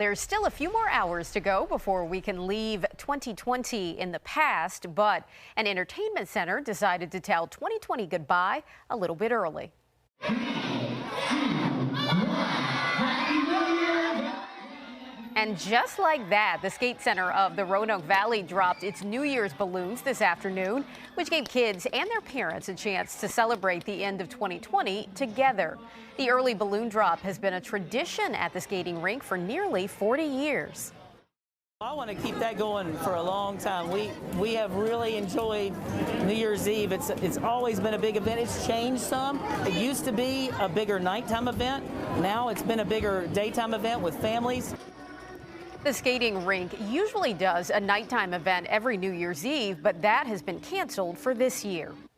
There's still a few more hours to go before we can leave 2020 in the past, but an entertainment center decided to tell 2020 goodbye a little bit early. And just like that, the skate center of the Roanoke Valley dropped its New Year's balloons this afternoon, which gave kids and their parents a chance to celebrate the end of 2020 together. The early balloon drop has been a tradition at the skating rink for nearly 40 years. I want to keep that going for a long time. We have really enjoyed New Year's Eve. It's always been a big event. It's changed some. It used to be a bigger nighttime event. Now it's been a bigger daytime event with families. The skating rink usually does a nighttime event every New Year's Eve, but that has been canceled for this year.